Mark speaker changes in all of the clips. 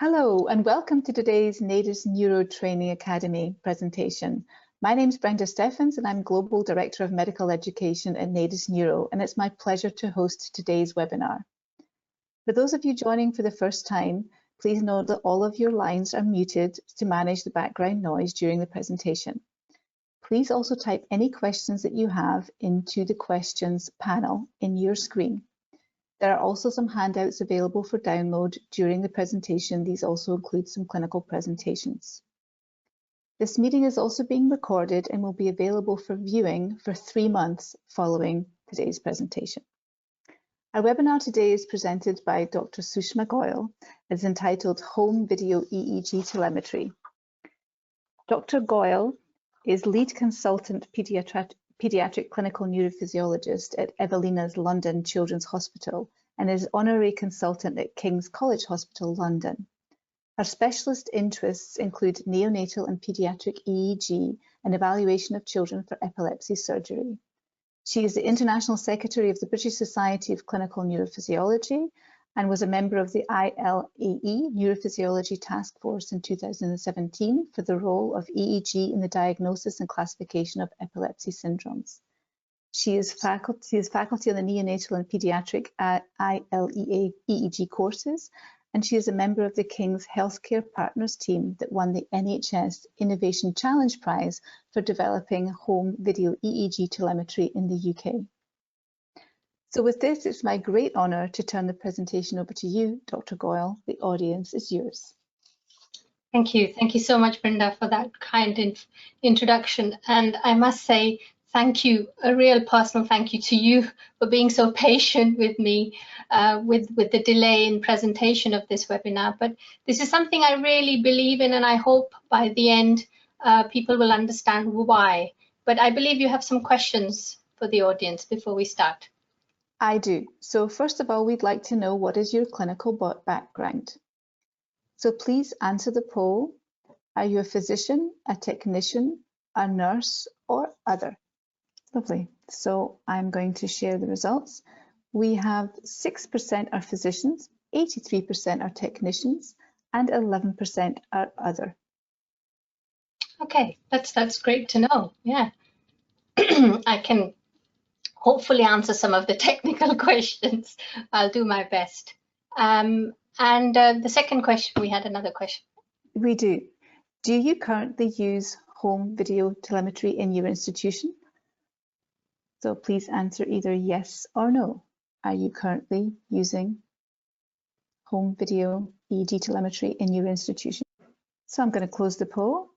Speaker 1: Hello and welcome to today's Natus Neuro Training Academy presentation. My name is Brenda Steffens and I'm Global Director of Medical Education at Natus Neuro, and it's my pleasure to host today's webinar. For those of you joining for the first time, please note that all of your lines are muted to manage the background noise during the presentation. Please also type any questions that you have into the questions panel in your screen. There are also some handouts available for download during the presentation. These also include some clinical presentations. This meeting is also being recorded and will be available for viewing for 3 months following today's presentation. Our webinar today is presented by Dr. Sushma Goyal. It's entitled Home Video EEG Telemetry. Dr. Goyal is lead consultant pediatric clinical neurophysiologist at Evelina's London Children's Hospital and is honorary consultant at King's College Hospital, London. Her specialist interests include neonatal and pediatric EEG and evaluation of children for epilepsy surgery. She is the International Secretary of the British Society of Clinical Neurophysiology and was a member of the ILEE Neurophysiology Task Force in 2017 for the role of EEG in the diagnosis and classification of epilepsy syndromes. She is faculty on the neonatal and pediatric ILEA EEG courses, and she is a member of the King's Healthcare Partners team that won the NHS Innovation Challenge Prize for developing home video EEG telemetry in the UK. So with this, it's my great honour to turn the presentation over to you, Dr. Goyal. The audience is yours.
Speaker 2: Thank you. Thank you so much, Brenda, for that kind introduction. And I must say, thank you, a real personal thank you to you for being so patient with me with the delay in presentation of this webinar. But this is something I really believe in, and I hope by the end people will understand why. But I believe you have some questions for the audience before we start.
Speaker 1: I do. So first of all, we'd like to know, what is your clinical background? So please answer the poll. Are you a physician, a technician, a nurse, or other? Lovely. So I'm going to share the results. We have 6% are physicians, 83% are technicians, and 11% are other.
Speaker 2: Okay, that's great to know. Yeah, I can hopefully answer some of the technical questions. I'll do my best. And the second question, we had another question.
Speaker 1: We do. Do you currently use home video telemetry in your institution? So please answer either yes or no. Are you currently using home video EEG telemetry in your institution? So I'm going to close the poll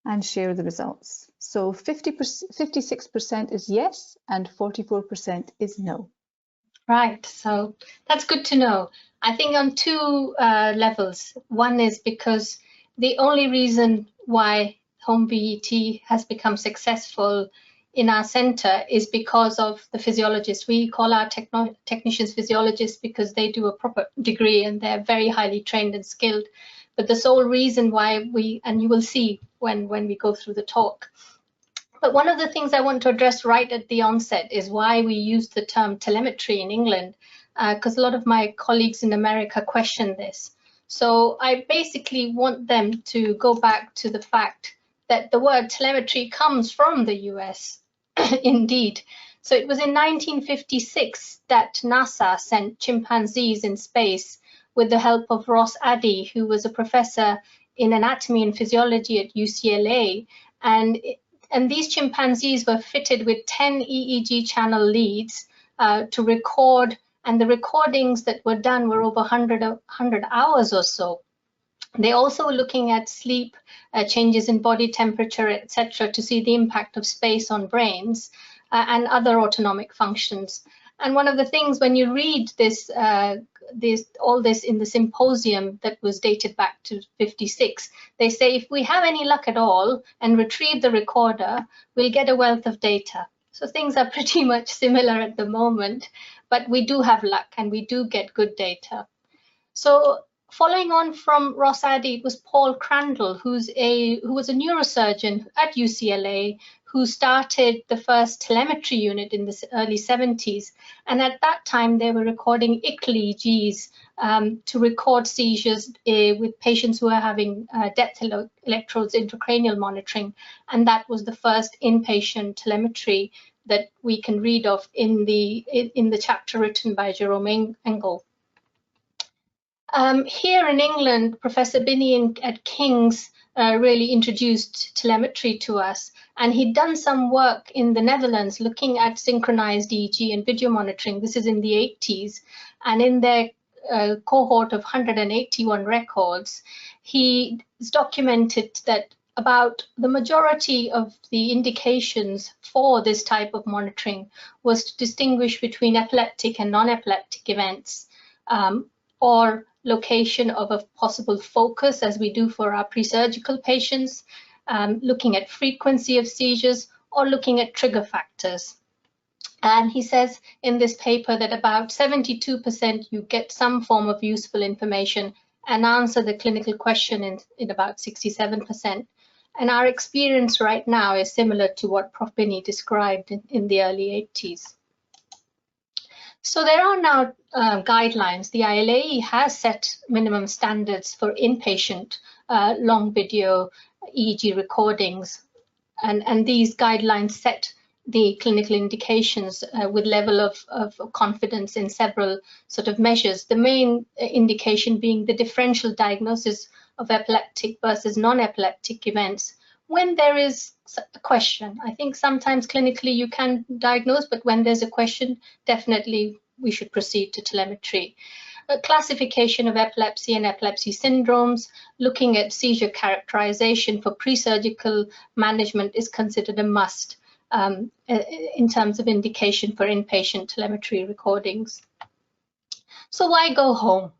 Speaker 1: and share the results. So 56% is yes and 44% is no.
Speaker 2: Right, so that's good to know. I think on two levels. One is because the only reason why home VET has become successful in our center is because of the physiologists. We call our technicians physiologists because they do a proper degree and they're very highly trained and skilled. But the sole reason why and you will see when we go through the talk. But one of the things I want to address right at the onset is why we use the term telemetry in England, because a lot of my colleagues in America question this. So I basically want them to go back to the fact that the word telemetry comes from the US, indeed. So it was in 1956 that NASA sent chimpanzees in space with the help of Ross Addy, who was a professor in anatomy and physiology at UCLA. And these chimpanzees were fitted with 10 EEG channel leads to record, and the recordings that were done were over 100 hours or so. They also were looking at sleep, changes in body temperature, etc., to see the impact of space on brains and other autonomic functions. And one of the things when you read this, all this in the symposium that was dated back to 56, they say if we have any luck at all and retrieve the recorder, we'll get a wealth of data. So things are pretty much similar at the moment, but we do have luck and we do get good data. So following on from Ross Addy, it was Paul Crandall, who was a neurosurgeon at UCLA, who started the first telemetry unit in the early 70s. And at that time, they were recording EEGs to record seizures with patients who are having depth electrodes intracranial monitoring. And that was the first inpatient telemetry that we can read of in the chapter written by Jerome Engel. Here in England, Professor Binney at King's really introduced telemetry to us, and he'd done some work in the Netherlands looking at synchronized EEG and video monitoring. This is in the 80s, and in their cohort of 181 records, he documented that about the majority of the indications for this type of monitoring was to distinguish between epileptic and non-epileptic events, or location of a possible focus, as we do for our pre-surgical patients, looking at frequency of seizures, or looking at trigger factors. And he says in this paper that about 72% you get some form of useful information and answer the clinical question in about 67%. And our experience right now is similar to what Prof. Binney described in the early 80s. So there are now guidelines. The ILAE has set minimum standards for inpatient long video EEG recordings, and these guidelines set the clinical indications with level of confidence in several sort of measures. The main indication being the differential diagnosis of epileptic versus non-epileptic events when there is a question. I think sometimes clinically you can diagnose, but when there's a question, definitely we should proceed to telemetry. A classification of epilepsy and epilepsy syndromes, looking at seizure characterization for pre-surgical management is considered a must in terms of indication for inpatient telemetry recordings. So why go home?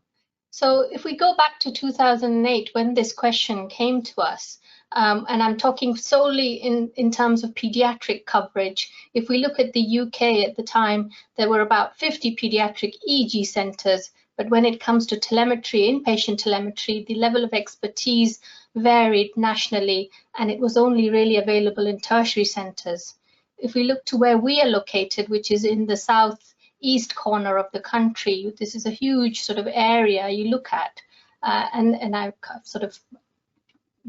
Speaker 2: So if we go back to 2008, when this question came to us, and I'm talking solely in terms of pediatric coverage. If we look at the UK at the time, there were about 50 pediatric EEG centres, but when it comes to telemetry, inpatient telemetry, the level of expertise varied nationally, and it was only really available in tertiary centres. If we look to where we are located, which is in the southeast corner of the country, this is a huge sort of area you look at, and I've sort of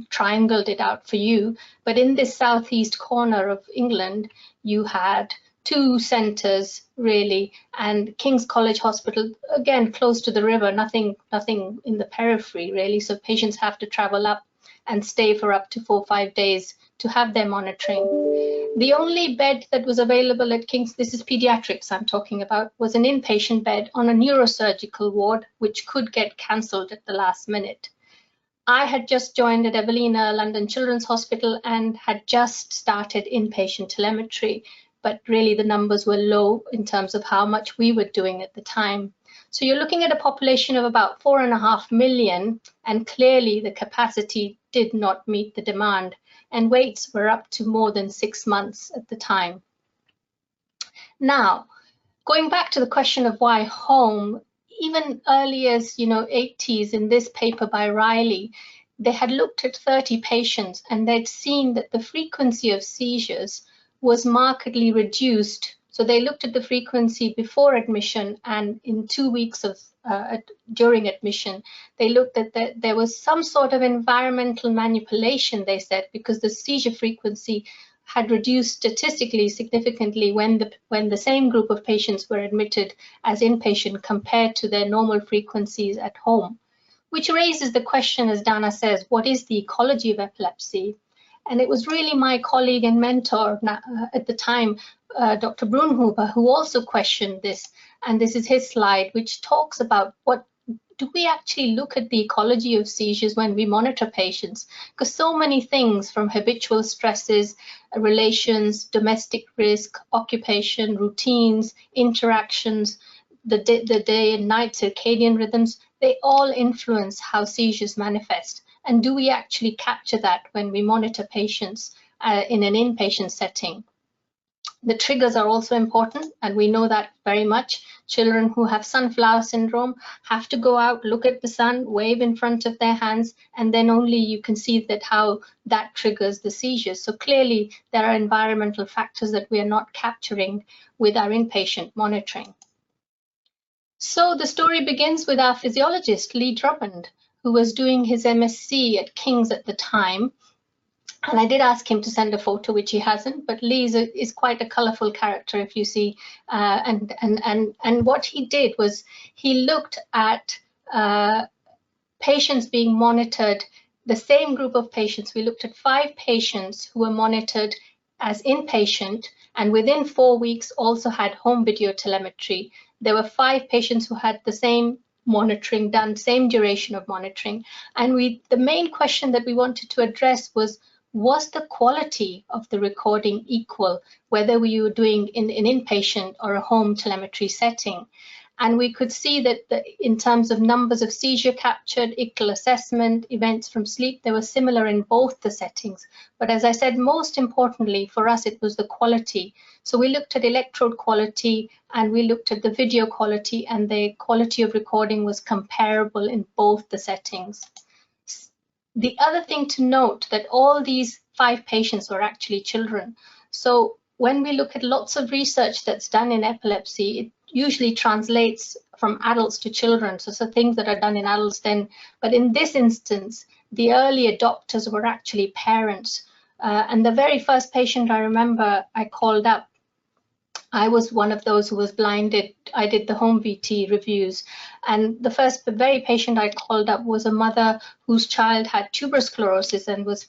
Speaker 2: triangled it out for you, but in this southeast corner of England, you had two centres really, and King's College Hospital, again close to the river, nothing in the periphery really, so patients have to travel up and stay for up to 4 or 5 days to have their monitoring. The only bed that was available at King's, this is pediatrics I'm talking about, was an inpatient bed on a neurosurgical ward, which could get cancelled at the last minute. I had just joined at Evelina London Children's Hospital and had just started inpatient telemetry, but really the numbers were low in terms of how much we were doing at the time. So you're looking at a population of about 4.5 million, and clearly the capacity did not meet the demand, and waits were up to more than 6 months at the time. Now, going back to the question of why home, even early as 80s, in this paper by Riley, they had looked at 30 patients and they'd seen that the frequency of seizures was markedly reduced. So they looked at the frequency before admission, and in 2 weeks of during admission, they looked at that there was some sort of environmental manipulation, they said, because the seizure frequency had reduced statistically significantly when the same group of patients were admitted as inpatient compared to their normal frequencies at home, which raises the question, as Dana says, what is the ecology of epilepsy? And it was really my colleague and mentor at the time, Dr. Brunhuber, who also questioned this. And this is his slide, which talks about what do we actually look at the ecology of seizures when we monitor patients? Because so many things, from habitual stresses, relations, domestic risk, occupation, routines, interactions, the day and night circadian rhythms, they all influence how seizures manifest. And do we actually capture that when we monitor patients in an inpatient setting? The triggers are also important, and we know that very much. Children who have sunflower syndrome have to go out, look at the sun, wave in front of their hands, and then only you can see that how that triggers the seizures. So clearly there are environmental factors that we are not capturing with our inpatient monitoring. So the story begins with our physiologist, Lee Drummond, who was doing his MSc at King's at the time. And I did ask him to send a photo, which he hasn't, but Lee is quite a colorful character, if you see. And what he did was he looked at patients being monitored, the same group of patients. We looked at 5 patients who were monitored as inpatient, and within 4 weeks also had home video telemetry. There were 5 patients who had the same monitoring done, same duration of monitoring. And the main question that we wanted to address was the quality of the recording equal, whether we were doing in an inpatient or a home telemetry setting? And we could see that in terms of numbers of seizure captured, ICL assessment, events from sleep, they were similar in both the settings. But as I said, most importantly for us, it was the quality. So we looked at electrode quality and we looked at the video quality, and the quality of recording was comparable in both the settings. The other thing to note that all these 5 patients were actually children. So when we look at lots of research that's done in epilepsy, it usually translates from adults to children. So things that are done in adults then, but in this instance, the early adopters were actually parents. And the very first patient I remember I called up, I was one of those who was blinded. I did the home VT reviews, and the first very patient I called up was a mother whose child had tuberous sclerosis and was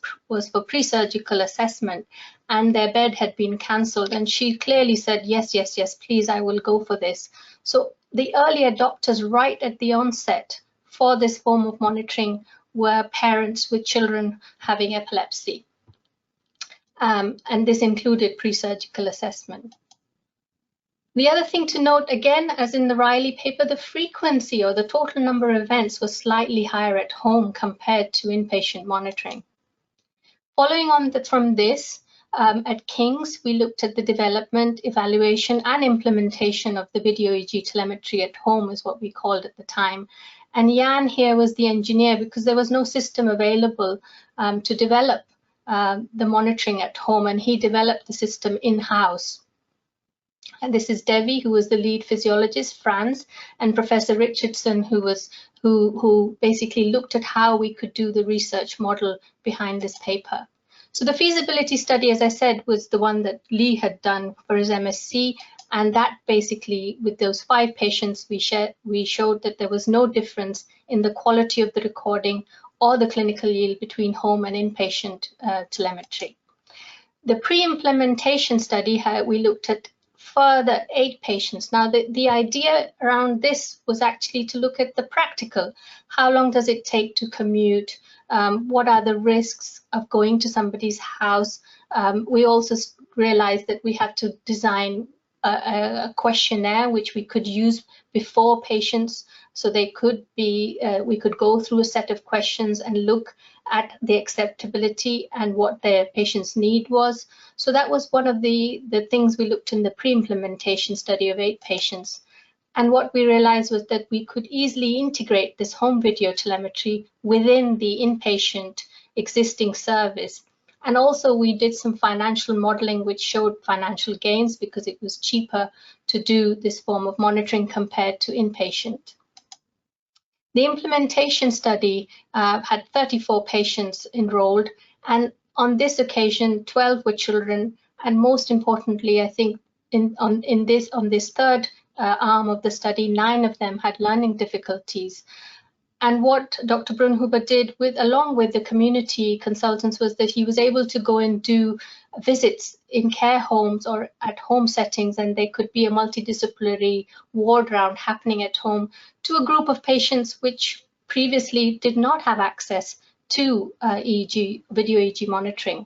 Speaker 2: for pre-surgical assessment, and their bed had been cancelled, and she clearly said, yes, yes, yes, please, I will go for this. So the early adopters right at the onset for this form of monitoring were parents with children having epilepsy, and this included pre-surgical assessment. The other thing to note, again, as in the Riley paper, the frequency or the total number of events was slightly higher at home compared to inpatient monitoring. Following on from this, at King's, we looked at the development, evaluation, and implementation of the video EEG telemetry at home, is what we called at the time. And Jan here was the engineer because there was no system available to develop the monitoring at home, and he developed the system in-house. And this is Devi, who was the lead physiologist, Franz, and Professor Richardson, who basically looked at how we could do the research model behind this paper. So the feasibility study, as I said, was the one that Lee had done for his MSc, and that basically, with those 5 patients, we showed that there was no difference in the quality of the recording or the clinical yield between home and inpatient telemetry. The pre-implementation study, we looked at further 8 patients. Now, the idea around this was actually to look at the practical. How long does it take to commute? What are the risks of going to somebody's house? We also realized that we had to design a questionnaire which we could use before patients, so they could be, we could go through a set of questions and look at the acceptability and what their patient's need was. So that was one of the things we looked in the pre-implementation study of 8 patients. And what we realized was that we could easily integrate this home video telemetry within the inpatient existing service. And also we did some financial modeling which showed financial gains because it was cheaper to do this form of monitoring compared to inpatient. The implementation study had 34 patients enrolled, and on this occasion 12 were children, and most importantly, I think on this third arm of the study, 9 of them had learning difficulties. And what Dr. Brunhuber did, along with the community consultants, was that he was able to go and do visits in care homes or at home settings, and they could be a multidisciplinary ward round happening at home to a group of patients which previously did not have access to video EEG monitoring.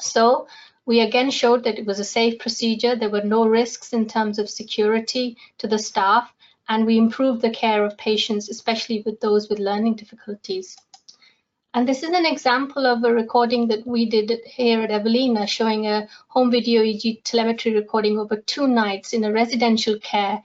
Speaker 2: So we again showed that it was a safe procedure. There were no risks in terms of security to the staff, and we improved the care of patients, especially with those with learning difficulties. And this is an example of a recording that we did here at Evelina, showing a home video EEG telemetry recording over 2 nights in a residential care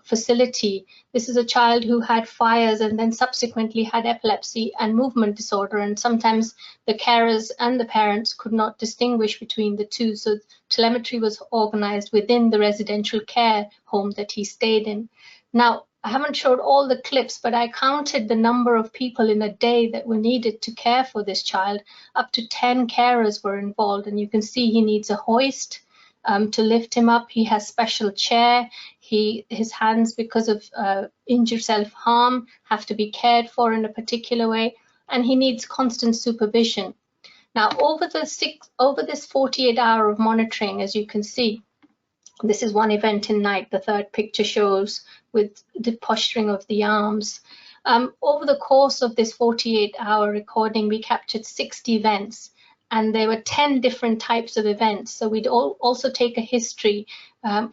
Speaker 2: facility. This is a child who had fires and then subsequently had epilepsy and movement disorder, and sometimes the carers and the parents could not distinguish between the two, so telemetry was organized within the residential care home that he stayed in. Now, I haven't showed all the clips, but I counted the number of people in a day that were needed to care for this child. Up to 10 carers were involved, and you can see he needs a hoist to lift him up. He has special chair. His hands, because of injured self-harm, have to be cared for in a particular way, and he needs constant supervision. Now, over this 48-hour of monitoring, as you can see, this is one event in night. The third picture shows with the posturing of the arms. Over the course of this 48-hour recording, we captured 60 events, and there were 10 different types of events. So we'd also take a history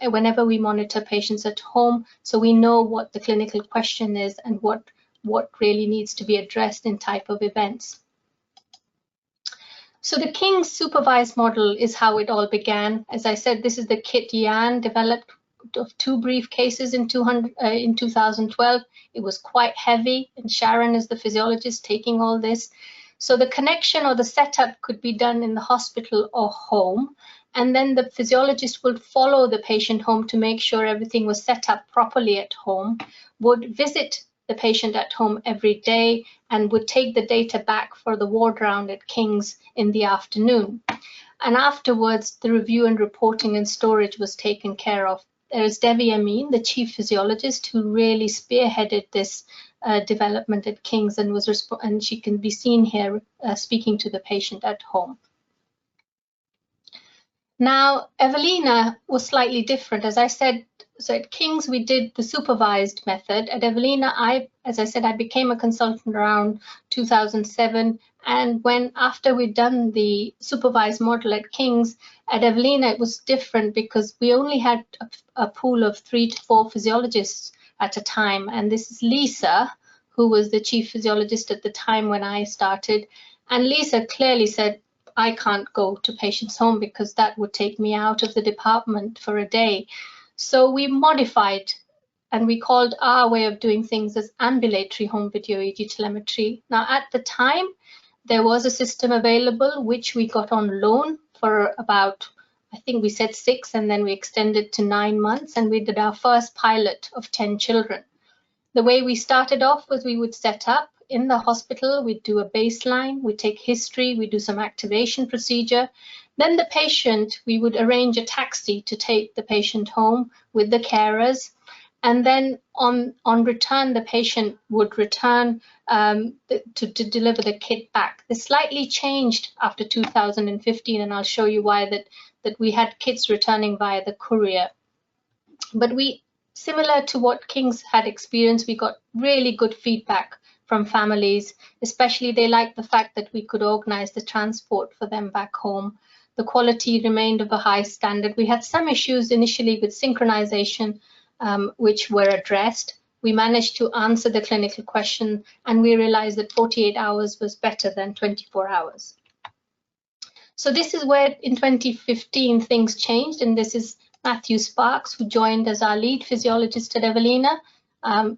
Speaker 2: whenever we monitor patients at home, so we know what the clinical question is and what really needs to be addressed in type of events. So the King's supervised model is how it all began. As I said, this is the kit Yan developed of 2 brief cases in 2012. It was quite heavy, and Sharon is the physiologist taking all this. So the connection or the setup could be done in the hospital or home, and then the physiologist would follow the patient home to make sure everything was set up properly at home, would visit the patient at home every day, and would take the data back for the ward round at King's in the afternoon. And afterwards, the review and reporting and storage was taken care of. There's Debbie Amin, the chief physiologist, who really spearheaded this development at King's, and she can be seen here speaking to the patient at home. Now, Evelina was slightly different. As I said, so at King's we did the supervised method. At Evelina, as I said, I became a consultant around 2007, and after we'd done the supervised model at King's, at Evelina it was different because we only had a pool of 3 to 4 physiologists at a time, and this is Lisa, who was the chief physiologist at the time when I started, and Lisa clearly said, I can't go to patients' home because that would take me out of the department for a day. So we modified, and we called our way of doing things as ambulatory home video EEG telemetry. Now, at the time, there was a system available which we got on loan for about, I think we said 6, and then we extended to 9 months, and we did our first pilot of 10 children. The way we started off was we would set up in the hospital, we'd do a baseline, we'd take history, we'd do some activation procedure. Then the patient, we would arrange a taxi to take the patient home with the carers. And then on return, the patient would return to deliver the kit back. This slightly changed after 2015, and I'll show you why that we had kits returning via the courier. But similar to what King's had experienced, we got really good feedback from families, especially they liked the fact that we could organize the transport for them back home. The quality remained of a high standard. We had some issues initially with synchronization, which were addressed. We managed to answer the clinical question, and we realized that 48 hours was better than 24 hours. So this is where in 2015 things changed, and this is Matthew Sparks, who joined as our lead physiologist at Evelina.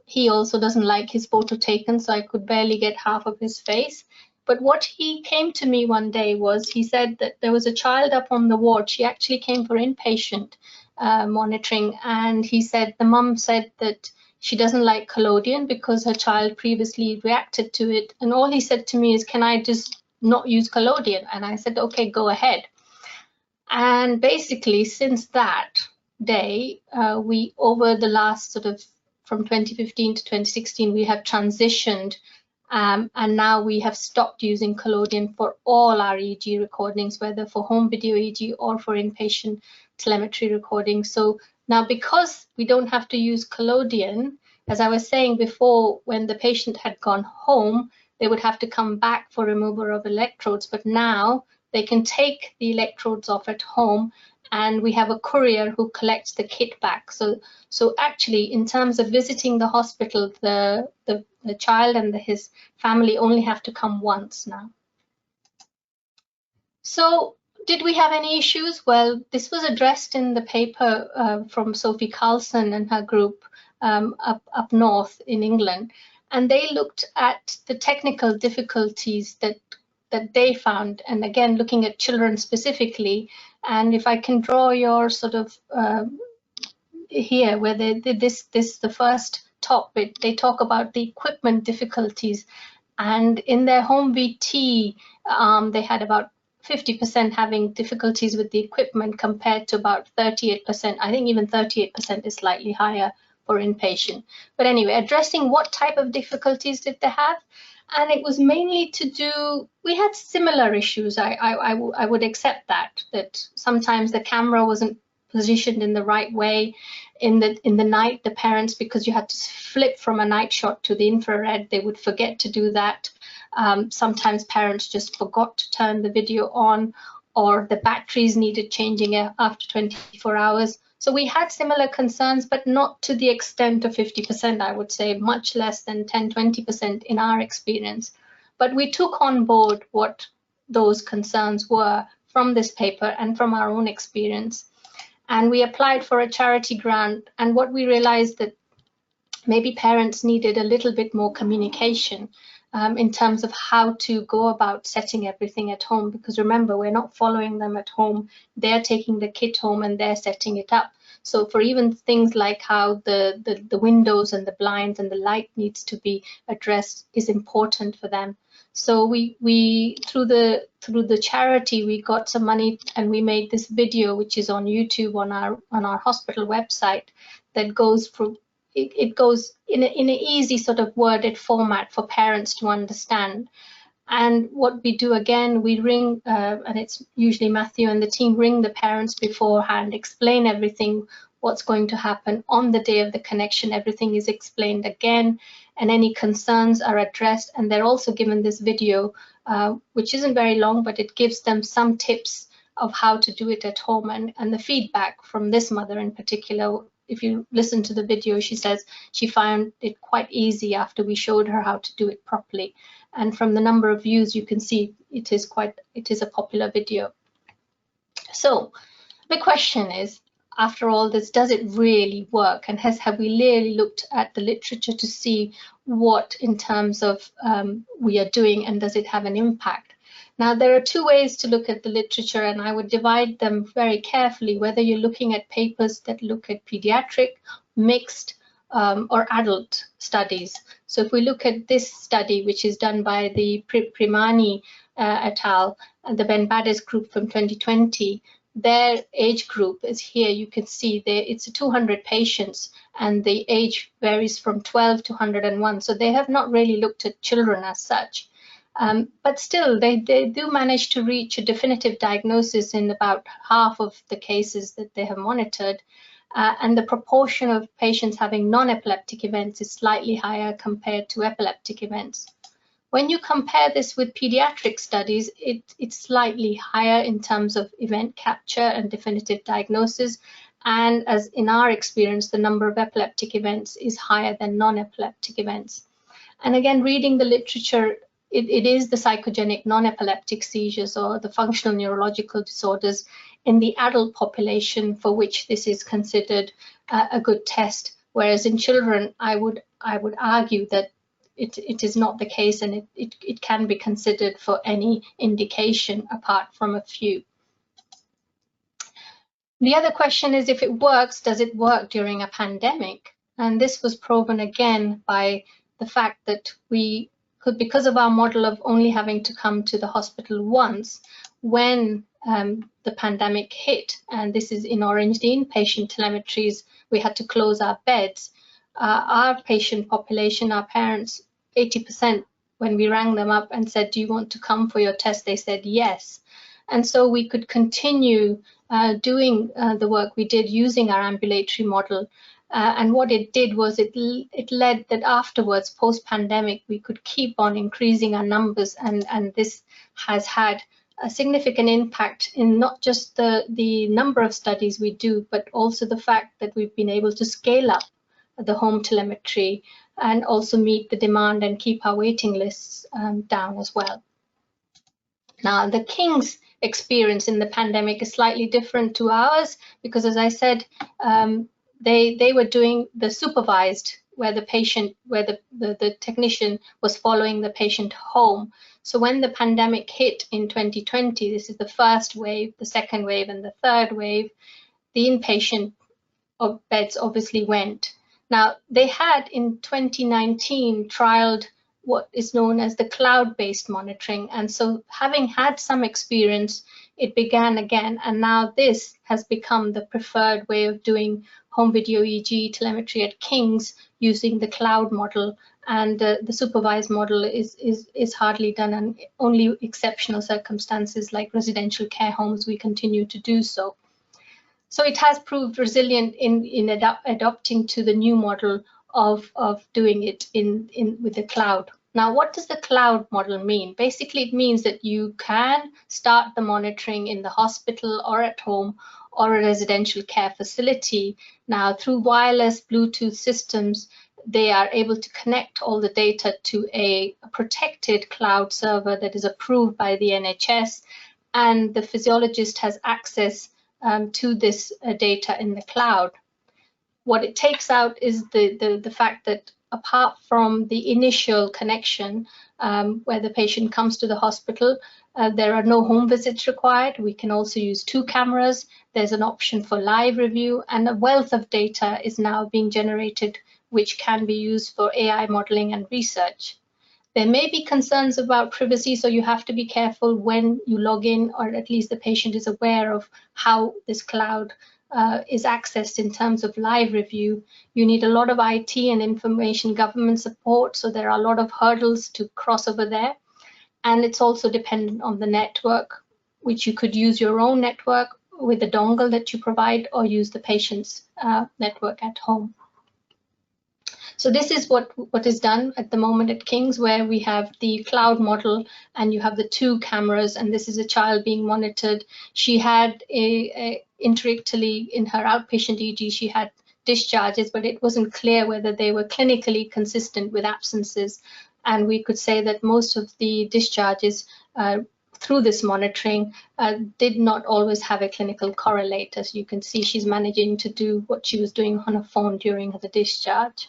Speaker 2: He also doesn't like his photo taken, so I could barely get half of his face. But what he came to me one day was, he said that there was a child up on the ward. She actually came for inpatient monitoring, and he said the mum said that she doesn't like collodion because her child previously reacted to it. And all he said to me is, can I just not use collodion? And I said, okay, go ahead. And basically, since that day, we, over the last sort of from 2015 to 2016, we have transitioned, and now we have stopped using collodion for all our EEG recordings, whether for home video EEG or for inpatient telemetry recordings. So now, because we don't have to use collodion, as I was saying before, when the patient had gone home, they would have to come back for removal of electrodes, but now they can take the electrodes off at home and we have a courier who collects the kit back. So actually, in terms of visiting the hospital, the child and his family only have to come once now. So did we have any issues? Well, this was addressed in the paper from Sophie Carlson and her group up north in England, and they looked at the technical difficulties that they found, and again looking at children specifically. And if I can draw your sort of here, where they did this the first top bit, they talk about the equipment difficulties, and in their home VT they had about 50% having difficulties with the equipment compared to about 38%. I think even 38% is slightly higher for inpatient. But anyway, addressing what type of difficulties did they have? And it was mainly to do, we had similar issues. I would accept that sometimes the camera wasn't positioned in the right way. In the night, the parents, because you had to flip from a night shot to the infrared, they would forget to do that. Sometimes parents just forgot to turn the video on, or the batteries needed changing after 24 hours. So we had similar concerns, but not to the extent of 50%, I would say, much less than 10–20% in our experience. But we took on board what those concerns were from this paper and from our own experience. And we applied for a charity grant, and what we realized that maybe parents needed a little bit more communication in terms of how to go about setting everything at home, because remember, we're not following them at home. They're taking the kit home and they're setting it up. So for even things like how the windows and the blinds and the light needs to be addressed is important for them. So we through the charity, we got some money and we made this video, which is on YouTube on our hospital website, that goes through. It goes in an easy sort of worded format for parents to understand. And what we do again, we ring, and it's usually Matthew and the team ring the parents beforehand, explain everything, what's going to happen on the day of the connection. Everything is explained again, and any concerns are addressed. And they're also given this video, which isn't very long, but it gives them some tips of how to do it at home. And the feedback from this mother in particular, if you listen to the video, she says she found it quite easy after we showed her how to do it properly. And from the number of views, you can see it is a popular video. So the question is, after all this, does it really work? And have we really looked at the literature to see what in terms of we are doing, and does it have an impact? Now, there are two ways to look at the literature, and I would divide them very carefully, whether you're looking at papers that look at pediatric, mixed, or adult studies. So if we look at this study, which is done by the Primani et al., and the Ben Badis group from 2020, their age group is here. You can see there it's 200 patients, and the age varies from 12 to 101. So they have not really looked at children as such. But still, they do manage to reach a definitive diagnosis in about half of the cases that they have monitored. And the proportion of patients having non-epileptic events is slightly higher compared to epileptic events. When you compare this with pediatric studies, it's slightly higher in terms of event capture and definitive diagnosis. And as in our experience, the number of epileptic events is higher than non-epileptic events. And again, reading the literature, it is the psychogenic non-epileptic seizures or the functional neurological disorders in the adult population for which this is considered a good test. Whereas in children, I would argue that it is not the case, and it can be considered for any indication apart from a few. The other question is, if it works, does it work during a pandemic? And this was proven again by the fact that we could, because of our model of only having to come to the hospital once, when the pandemic hit, and this is in orange, the inpatient telemetries, we had to close our beds. Our patient population, our parents, 80%, when we rang them up and said, do you want to come for your test? They said yes. And so we could continue doing the work we did using our ambulatory model. And what it did was it led that afterwards, post-pandemic, we could keep on increasing our numbers, and this has had a significant impact in not just the number of studies we do, but also the fact that we've been able to scale up the home telemetry and also meet the demand and keep our waiting lists down as well. Now, the King's experience in the pandemic is slightly different to ours because, as I said, they were doing the supervised, where the technician was following the patient home. So when the pandemic hit in 2020, this is the first wave, the second wave, and the third wave, the inpatient beds obviously went. Now, they had in 2019 trialed what is known as the cloud-based monitoring. And so having had some experience, it began again. And now this has become the preferred way of doing home video EEG telemetry at King's using the cloud model. And the supervised model is hardly done, and only exceptional circumstances like residential care homes we continue to do so. So it has proved resilient in adopting to the new model of doing it with the cloud. Now, what does the cloud model mean? Basically, it means that you can start the monitoring in the hospital or at home or a residential care facility. Now, through wireless Bluetooth systems, they are able to connect all the data to a protected cloud server that is approved by the NHS, and the physiologist has access to this data in the cloud. What it takes out is the fact that apart from the initial connection where the patient comes to the hospital, there are no home visits required. We can also use 2 cameras. There's an option for live review, and a wealth of data is now being generated which can be used for AI modeling and research. There may be concerns about privacy, so you have to be careful when you log in, or at least the patient is aware of how this cloud is accessed in terms of live review. You need a lot of IT and information government support, so there are a lot of hurdles to cross over there. And it's also dependent on the network, which you could use your own network with the dongle that you provide, or use the patient's network at home. So this is what is done at the moment at King's, where we have the cloud model and you have the 2 cameras, and this is a child being monitored. She had interictally in her outpatient EEG, she had discharges, but it wasn't clear whether they were clinically consistent with absences. And we could say that most of the discharges through this monitoring did not always have a clinical correlate. As you can see, she's managing to do what she was doing on her phone during the discharge.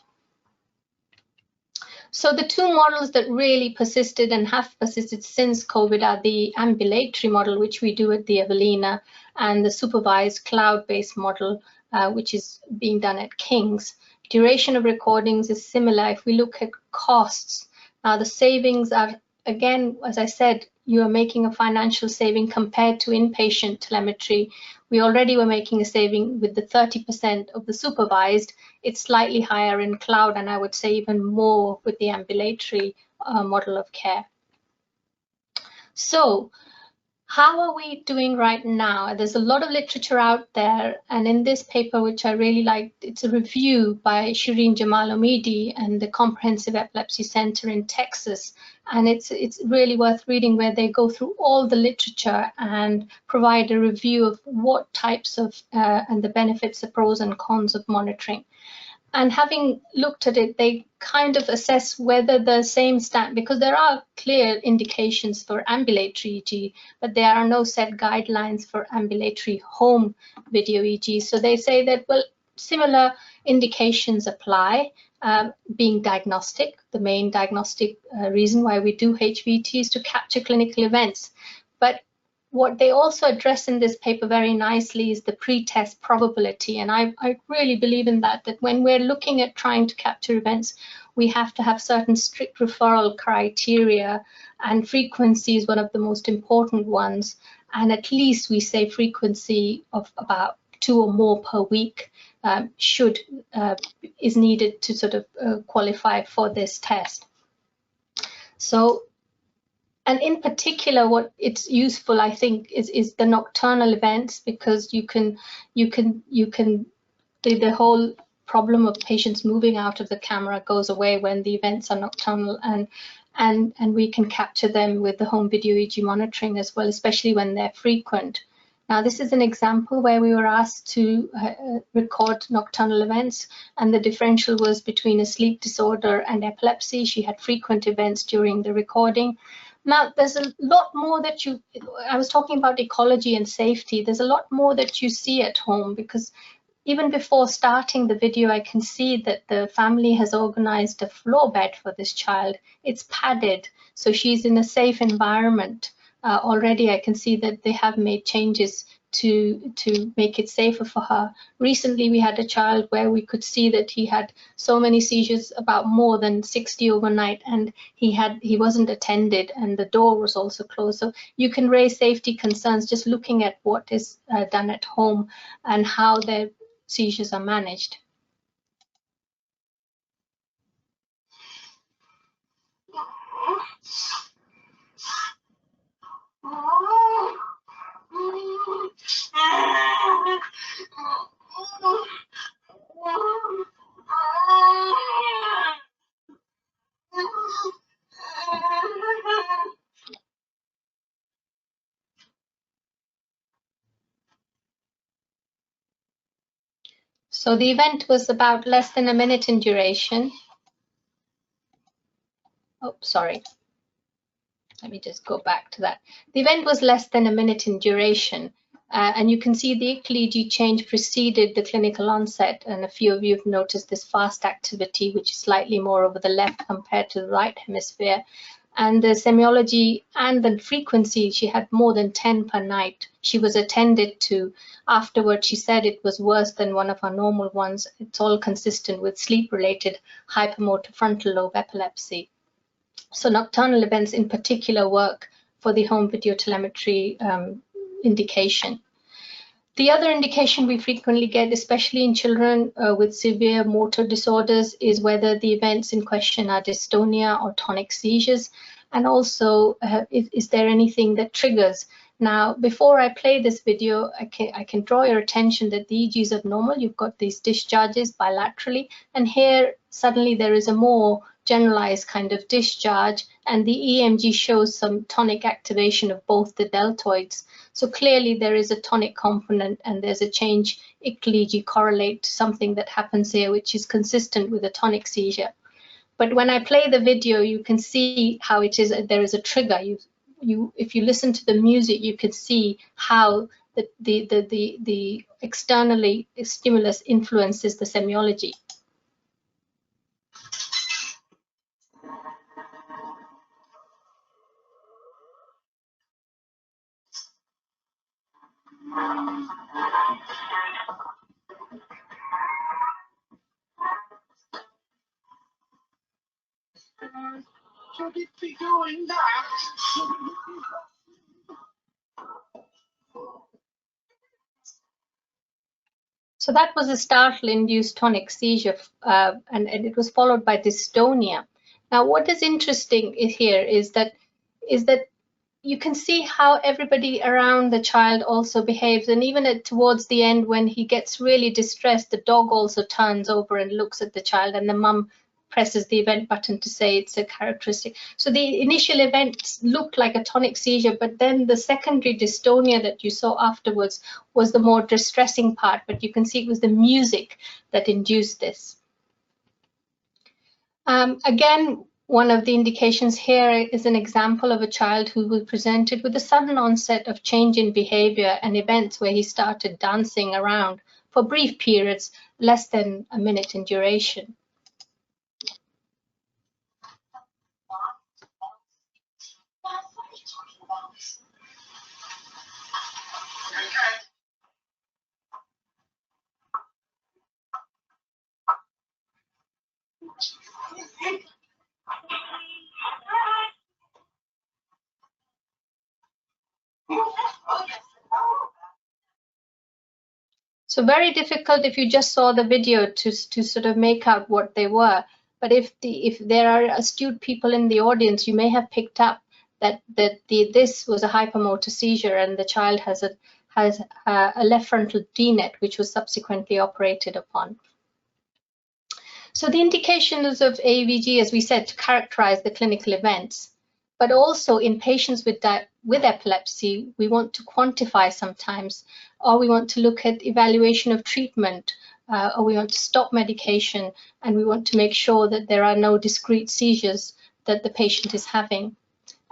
Speaker 2: So the 2 models that really persisted and have persisted since COVID are the ambulatory model, which we do at the Evelina, and the supervised cloud-based model, which is being done at King's. Duration of recordings is similar. If we look at costs, now the savings are, again, as I said, you are making a financial saving compared to inpatient telemetry. We already were making a saving with the 30% of the supervised. It's slightly higher in cloud, and I would say even more with the ambulatory model of care. So how are we doing right now? There's a lot of literature out there, and in this paper, which I really liked, it's a review by Shireen Jamal-Omidi and the Comprehensive Epilepsy Center in Texas, and it's really worth reading, where they go through all the literature and provide a review of what types of and the benefits, the pros and cons of monitoring. And having looked at it, they kind of assess whether the same because there are clear indications for ambulatory EEG, but there are no set guidelines for ambulatory home video EEG. So they say that, well, similar indications apply, being diagnostic. The main diagnostic reason why we do HVET is to capture clinical events. But what they also address in this paper very nicely is the pre-test probability. And I really believe in that when we're looking at trying to capture events, we have to have certain strict referral criteria, and frequency is one of the most important ones. And at least we say frequency of about 2 or more per week is needed to sort of qualify for this test. So, and in particular, what it's useful, I think, is the nocturnal events, because the whole problem of patients moving out of the camera goes away when the events are nocturnal, and we can capture them with the home video EEG monitoring as well, especially when they're frequent. Now, this is an example where we were asked to record nocturnal events, and the differential was between a sleep disorder and epilepsy. She had frequent events during the recording. Now, there's a lot more that I was talking about ecology and safety. There's a lot more that you see at home, because even before starting the video, I can see that the family has organized a floor bed for this child. It's padded, so she's in a safe environment. Already I can see that they have made changes to make it safer for her. Recently we had a child where we could see that he had so many seizures, about more than 60 overnight, and he wasn't attended, and the door was also closed. So you can raise safety concerns just looking at what is done at home and how their seizures are managed. So the event was about less than a minute in duration. Oh, sorry. Let me just go back to that. The event was less than a minute in duration, and you can see the EEG change preceded the clinical onset, and a few of you have noticed this fast activity, which is slightly more over the left compared to the right hemisphere. And the semiology and the frequency, she had more than 10 per night. She was attended to. Afterward, she said it was worse than one of our normal ones. It's all consistent with sleep-related hypermotor frontal lobe epilepsy. So nocturnal events in particular work for the home video telemetry indication. The other indication we frequently get, especially in children with severe motor disorders, is whether the events in question are dystonia or tonic seizures, and also is there anything that triggers. Now, before I play this video, I can draw your attention that the EEG is abnormal. You've got these discharges bilaterally, and here suddenly there is a more generalized kind of discharge, and the EMG shows some tonic activation of both the deltoids. So clearly there is a tonic component, and there's a change EEG correlate to something that happens here, which is consistent with a tonic seizure. But when I play the video, you can see how it is. There is a trigger. If you listen to the music, you can see how the externally stimulus influences the semiology.
Speaker 3: Should it be doing that?
Speaker 2: So that was a startle-induced tonic seizure, and it was followed by dystonia. Now, what is interesting here is that you can see how everybody around the child also behaves, and even towards the end, when he gets really distressed, the dog also turns over and looks at the child, and the mum presses the event button to say it's a characteristic. So the initial events looked like a tonic seizure, but then the secondary dystonia that you saw afterwards was the more distressing part, but you can see it was the music that induced this. Again, one of the indications here is an example of a child who was presented with a sudden onset of change in behavior and events where he started dancing around for brief periods, less than a minute in duration. So very difficult if you just saw the video to sort of make out what they were. But if there are astute people in the audience, you may have picked up that this was a hypermotor seizure, and the child has a left frontal DNET, which was subsequently operated upon. So the indications of AVG, as we said, to characterize the clinical events, but also in patients with epilepsy, we want to quantify sometimes, or we want to look at evaluation of treatment, or we want to stop medication, and we want to make sure that there are no discrete seizures that the patient is having.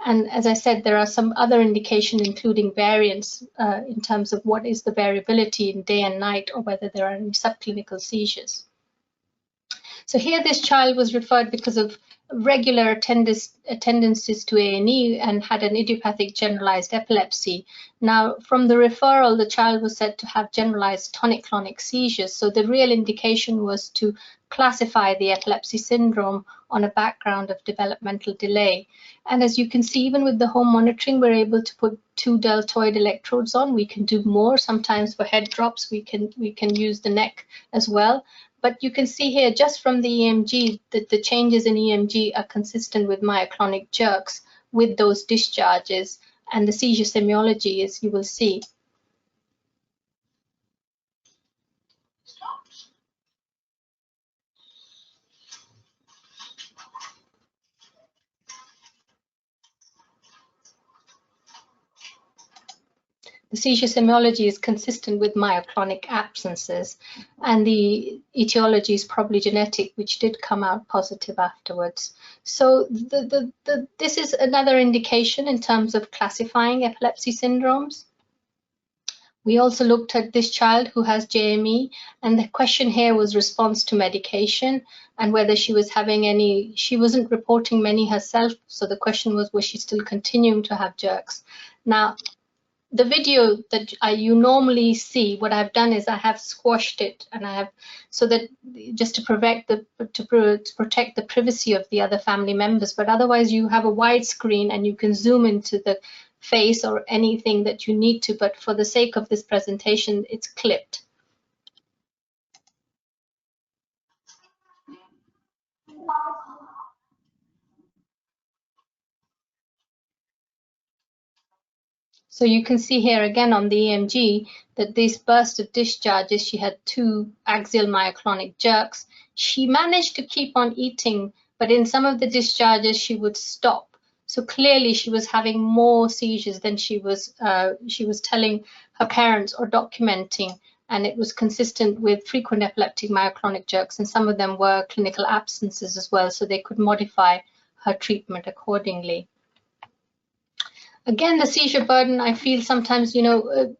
Speaker 2: And as I said, there are some other indications, including variance in terms of what is the variability in day and night, or whether there are any subclinical seizures. So here this child was referred because of regular attendances to A&E and had an idiopathic generalized epilepsy. Now, from the referral, the child was said to have generalized tonic-clonic seizures. So the real indication was to classify the epilepsy syndrome on a background of developmental delay. And as you can see, even with the home monitoring, we're able to put 2 deltoid electrodes on. We can do more. Sometimes for head drops, we can use the neck as well. But you can see here, just from the EMG, that the changes in EMG are consistent with myoclonic jerks with those discharges, and the seizure semiology, as you will see. The seizure semiology is consistent with myoclonic absences, and the etiology is probably genetic, which did come out positive afterwards. So this is another indication in terms of classifying epilepsy syndromes. We also looked at this child who has JME, and the question here was response to medication and whether she was having any. She wasn't reporting many herself, so the question was she still continuing to have jerks? Now, the video that you normally see, what I've done is I have squashed it, and I have, so that just to protect the privacy of the other family members. But otherwise, you have a wide screen and you can zoom into the face or anything that you need to. But for the sake of this presentation, it's clipped. So you can see here again on the EMG that this burst of discharges, she had 2 axial myoclonic jerks. She managed to keep on eating, but in some of the discharges she would stop. So clearly she was having more seizures than she was telling her parents or documenting, and it was consistent with frequent epileptic myoclonic jerks, and some of them were clinical absences as well, so they could modify her treatment accordingly. Again, the seizure burden, I feel sometimes,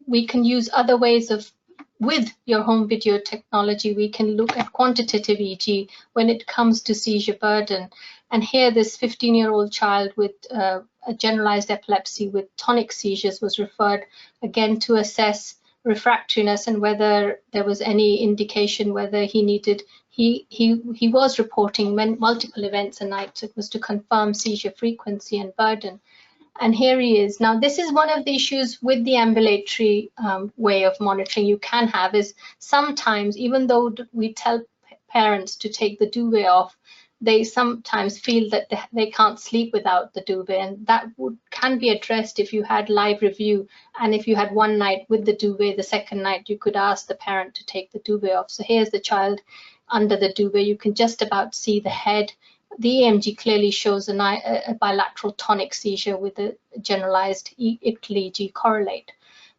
Speaker 2: we can use other ways of, with your home video technology, we can look at quantitative EEG when it comes to seizure burden. And here, this 15-year-old child with a generalized epilepsy with tonic seizures was referred again to assess refractoriness and whether there was any indication whether he needed, he was reporting multiple events a night, so it was to confirm seizure frequency and burden. And here he is. Now, this is one of the issues with the ambulatory way of monitoring you can have, is sometimes, even though we tell parents to take the duvet off, they sometimes feel that they can't sleep without the duvet, and that can be addressed if you had live review, and if you had one night with the duvet, the second night you could ask the parent to take the duvet off. So here's the child under the duvet. You can just about see the head. The EMG clearly shows a bilateral tonic seizure with a generalized EEG correlate.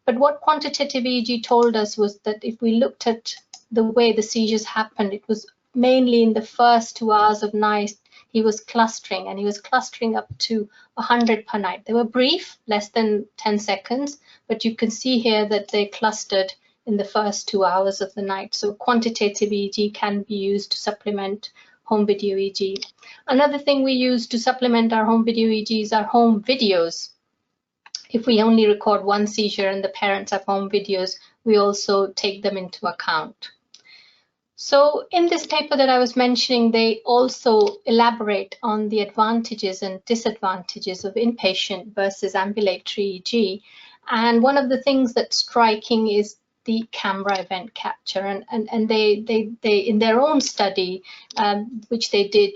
Speaker 2: But what quantitative EEG told us was that if we looked at the way the seizures happened, it was mainly in the first 2 hours of night. He was clustering, and he was clustering up to 100 per night. They were brief, less than 10 seconds, but you can see here that they clustered in the first 2 hours of the night. So quantitative EEG can be used to supplement home video EEG. Another thing we use to supplement our home video EEG is our home videos. If we only record one seizure and the parents have home videos, we also take them into account. So in this paper that I was mentioning, they also elaborate on the advantages and disadvantages of inpatient versus ambulatory EEG. And one of the things that's striking is the camera event capture, and they in their own study, which they did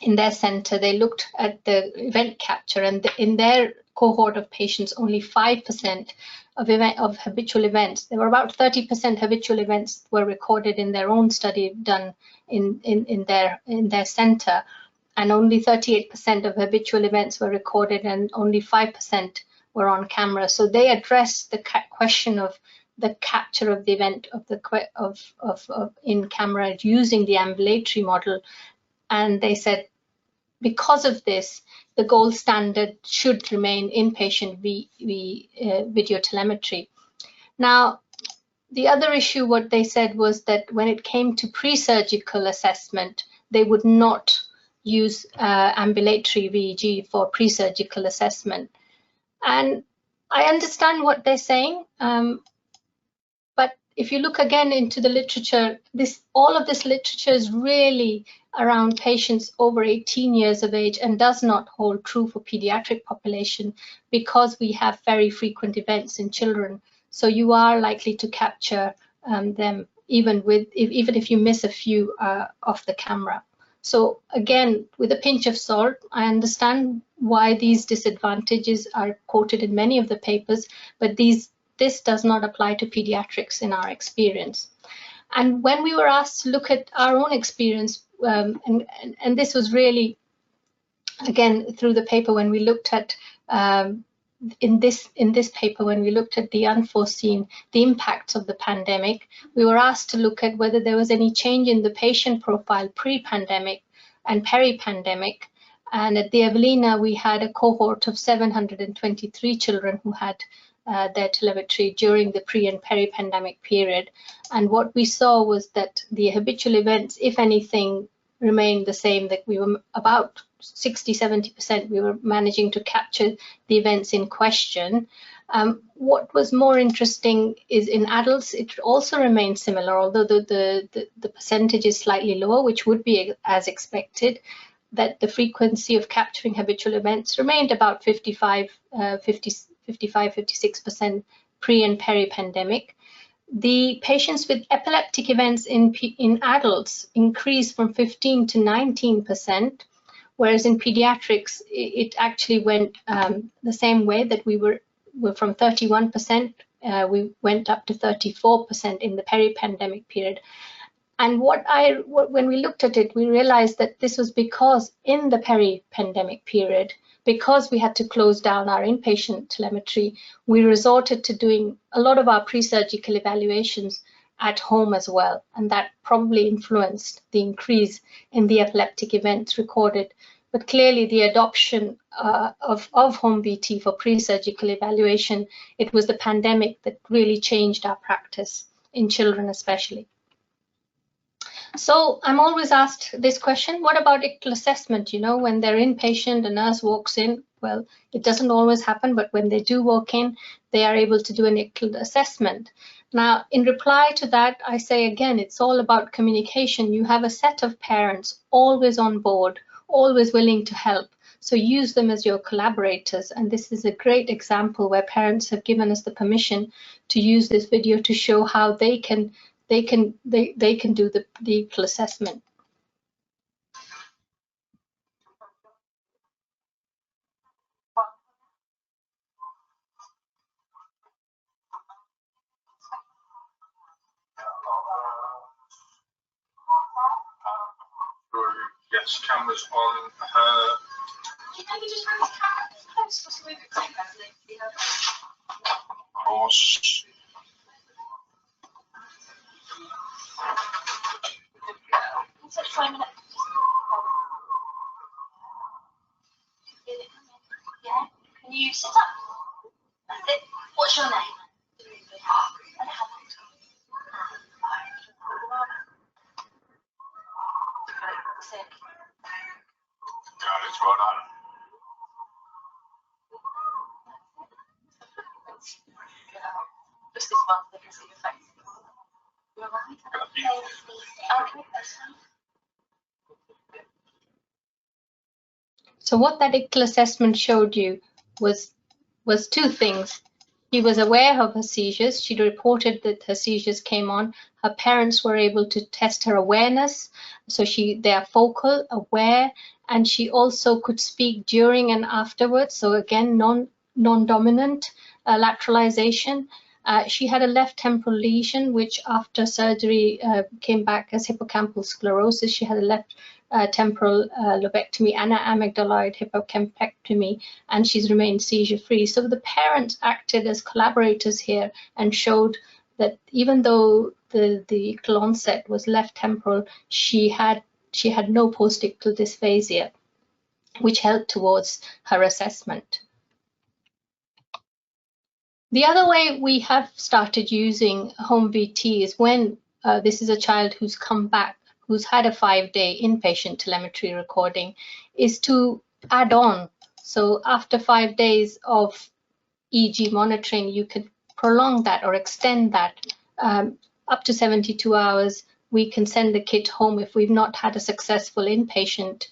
Speaker 2: in their center, they looked at the event capture, and in their cohort of patients, only 5% of habitual events. There were about 30% habitual events were recorded in their own study done in their center, and only 38% of habitual events were recorded, and only 5% were on camera. So they addressed the question of the capture of the event of in camera using the ambulatory model, and they said because of this, the gold standard should remain inpatient video telemetry. Now, the other issue, what they said was that when it came to pre-surgical assessment, they would not use ambulatory VEG for pre-surgical assessment. And I understand what they're saying, but if you look again into the literature, all of this literature is really around patients over 18 years of age and does not hold true for pediatric population, because we have very frequent events in children. So you are likely to capture them even if you miss a few off the camera. So again, with a pinch of salt, I understand why these disadvantages are quoted in many of the papers, but this does not apply to pediatrics in our experience. And when we were asked to look at our own experience, and this was really, again, through the paper when we looked at, in this paper, when we looked at the unforeseen, the impacts of the pandemic, we were asked to look at whether there was any change in the patient profile pre-pandemic and peri-pandemic. And at the Evelina, we had a cohort of 723 children who had their telemetry during the pre and peri-pandemic period. And what we saw was that the habitual events, if anything, remained the same, that we were about 60–70%, we were managing to capture the events in question. What was more interesting is in adults, it also remained similar, although the percentage is slightly lower, which would be as expected, that the frequency of capturing habitual events remained about 55–56% pre and peri-pandemic. The patients with epileptic events in adults increased from 15% to 19%, whereas in pediatrics, it actually went the same way, that we were from 31%, we went up to 34% in the peri-pandemic period. And when we looked at it, we realized that this was because in the peri-pandemic period, because we had to close down our inpatient telemetry, we resorted to doing a lot of our pre-surgical evaluations at home as well. And that probably influenced the increase in the epileptic events recorded. But clearly the adoption of home VT for pre-surgical evaluation, it was the pandemic that really changed our practice in children especially. So I'm always asked this question, what about ICTL assessment? You know, when they're inpatient, a nurse walks in, well, it doesn't always happen, but when they do walk in, they are able to do an ICTL assessment. Now, in reply to that, I say again, it's all about communication. You have a set of parents always on board, always willing to help. So use them as your collaborators. And this is a great example where parents have given us the permission to use this video to show how they can do the ICTL assessment.
Speaker 3: Yes, cameras on her. Of course.
Speaker 4: Yeah. Can you sit up? That's it. What's your name? And how long?
Speaker 3: Got it, well done.
Speaker 4: Just this one, so they can see your face. You're right. Okay, that's fine.
Speaker 2: So what that ICTL assessment showed you was two things. She was aware of her seizures. She reported that her seizures came on. Her parents were able to test her awareness. So they are focal, aware, and she also could speak during and afterwards. So again, non-dominant. lateralization. She had a left temporal lesion, which after surgery came back as hippocampal sclerosis. She had a left temporal lobectomy and an amygdaloid hippocampectomy, and she's remained seizure-free. So the parents acted as collaborators here and showed that even though the ictal onset was left temporal, she had no post-ictal dysphasia, which helped towards her assessment. The other way we have started using home VT is when this is a child who's come back, who's had a 5-day inpatient telemetry recording, is to add on. So after 5 days of EEG monitoring, you can prolong that or extend that up to 72 hours. We can send the kid home if we've not had a successful inpatient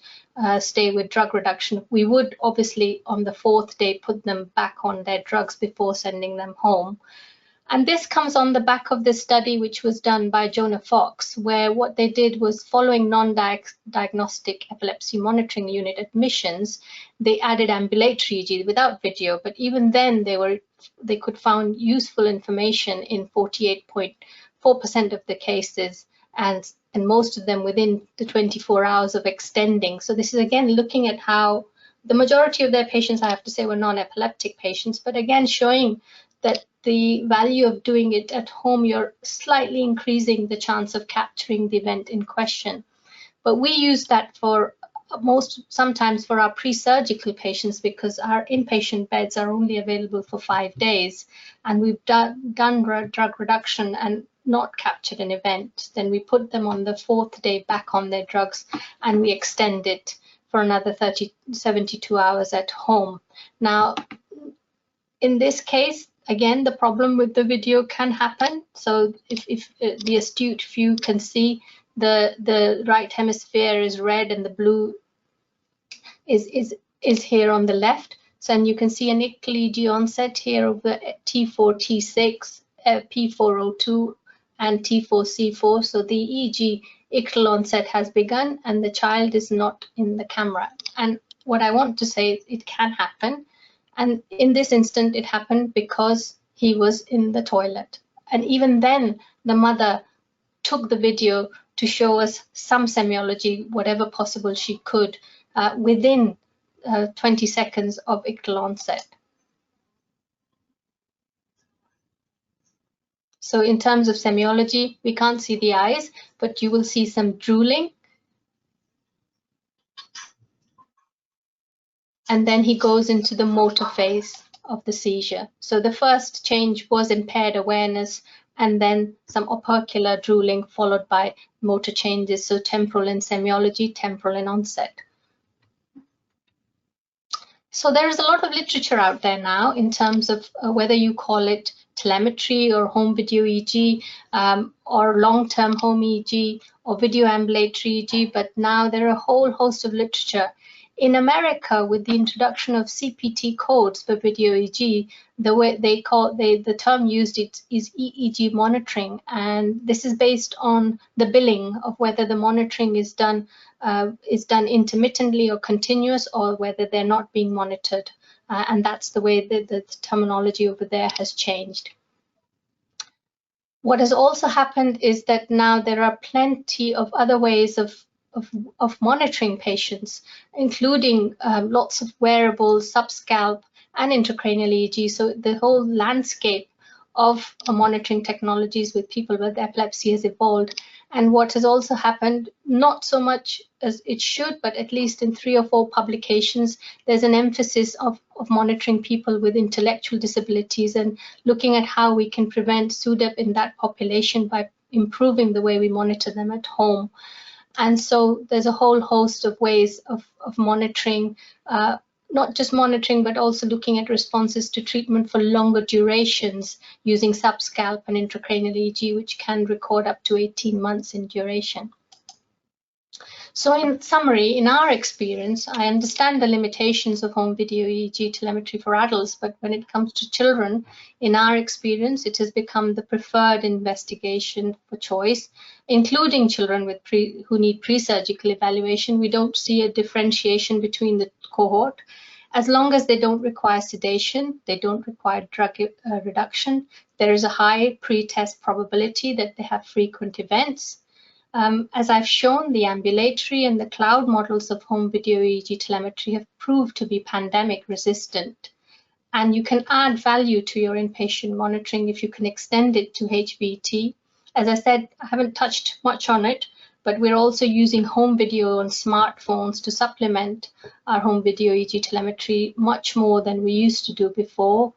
Speaker 2: stay with drug reduction. We would obviously on the 4th day put them back on their drugs before sending them home. And this comes on the back of this study which was done by Jonah Fox, where what they did was, following non-diagnostic epilepsy monitoring unit admissions, they added ambulatory EEG without video, but even then they could find useful information in 48.4% of the cases, and most of them within the 24 hours of extending. So this is again looking at how the majority of their patients, I have to say, were non-epileptic patients, but again showing that the value of doing it at home, you're slightly increasing the chance of capturing the event in question. But we use that for sometimes for our pre-surgical patients, because our inpatient beds are only available for 5 days, and we've done drug reduction and not captured an event. Then we put them on the 4th day back on their drugs, and we extend it for another 72 hours at home. Now, in this case, again, the problem with the video can happen. So if the astute few can see, the right hemisphere is red and the blue is here on the left. So and you can see an ictal EEG onset here of the T4, T6, P402 and T4C4. So the EEG ictal onset has begun and the child is not in the camera. And what I want to say is it can happen. And in this instant, it happened because he was in the toilet. And even then, the mother took the video to show us some semiology, whatever possible she could, within 20 seconds of ictal onset. So in terms of semiology, we can't see the eyes, but you will see some drooling. And then he goes into the motor phase of the seizure. So the first change was impaired awareness, and then some opercular drooling followed by motor changes, so temporal in semiology, temporal in onset. So there is a lot of literature out there now in terms of whether you call it telemetry or home video EEG or long-term home EEG or video ambulatory EEG, but now there are a whole host of literature. In America, with the introduction of CPT codes for video EEG, the term used is EEG monitoring, and this is based on the billing of whether the monitoring is done intermittently or continuous, or whether they're not being monitored, and that's the way the terminology over there has changed. What has also happened is that now there are plenty of other ways of monitoring patients, including lots of wearables, subscalp, and intracranial EEG. So the whole landscape of monitoring technologies with people with epilepsy has evolved. And what has also happened, not so much as it should, but at least in 3 or 4 publications, there's an emphasis of monitoring people with intellectual disabilities and looking at how we can prevent SUDEP in that population by improving the way we monitor them at home. And so there's a whole host of ways of monitoring, not just monitoring, but also looking at responses to treatment for longer durations using subscalp and intracranial EEG, which can record up to 18 months in duration. So in summary, in our experience, I understand the limitations of home video EEG telemetry for adults, but when it comes to children, in our experience, it has become the preferred investigation for choice, including children with who need pre-surgical evaluation. We don't see a differentiation between the cohort. as long as they don't require sedation, they don't require drug reduction, there is a high pre-test probability that they have frequent events. As I've shown, the ambulatory and the cloud models of home video EEG telemetry have proved to be pandemic resistant. And you can add value to your inpatient monitoring if you can extend it to HVET. As I said, I haven't touched much on it, but we're also using home video on smartphones to supplement our home video EEG telemetry much more than we used to do before.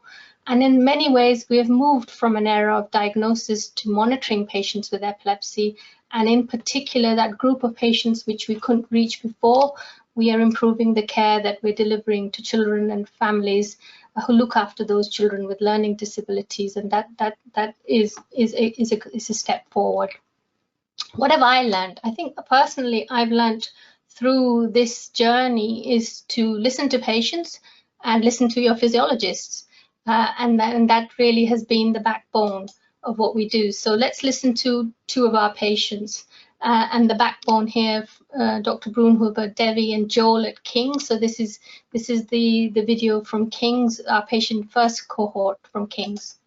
Speaker 2: And in many ways, we have moved from an era of diagnosis to monitoring patients with epilepsy. And in particular, that group of patients which we couldn't reach before, we are improving the care that we're delivering to children and families who look after those children with learning disabilities. And that is a step forward. What have I learned? I think personally, I've learned through this journey is to listen to patients and listen to your physiologists. And that really has been the backbone of what we do. So let's listen to two of our patients. And the backbone here, Dr. Brunhuber, Devi, and Joel at King's. So this is the video from King's, our patient first cohort from King's.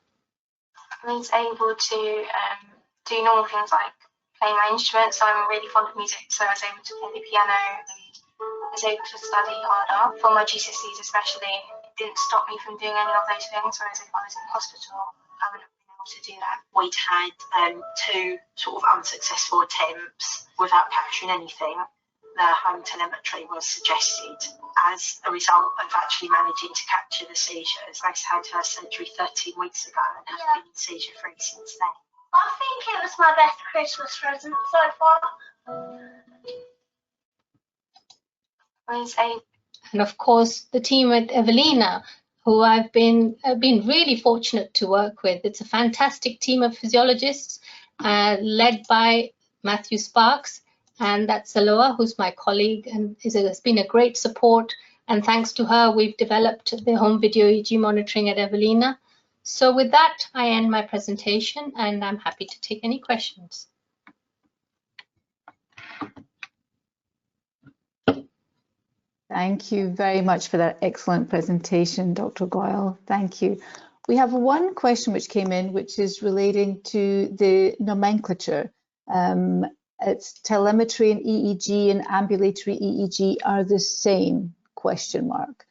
Speaker 4: I was able to do normal things like playing my instruments. So I'm really fond of music, so I was able to play the piano and I was able to study harder for my GCSEs especially. It didn't stop me from doing any of those things, whereas if I was in hospital, I would have been able to do that.
Speaker 5: We'd had two sort of unsuccessful attempts without capturing anything. The home telemetry was suggested as a result of actually managing to capture the seizures. Grace had her surgery 13 weeks ago and has been seizure free since then.
Speaker 4: I think it was my best Christmas present so far.
Speaker 2: And of course, the team at Evelina, who I've been really fortunate to work with. It's a fantastic team of physiologists led by Matthew Sparks, and that's Aloha, who's my colleague, and has been a great support. And thanks to her, we've developed the home video EEG monitoring at Evelina. So with that, I end my presentation, and I'm happy to take any questions.
Speaker 1: Thank you very much for that excellent presentation, Dr. Goyle. Thank you. We have one question which came in, which is relating to the nomenclature. It's telemetry and EEG and ambulatory EEG are the same, question mark.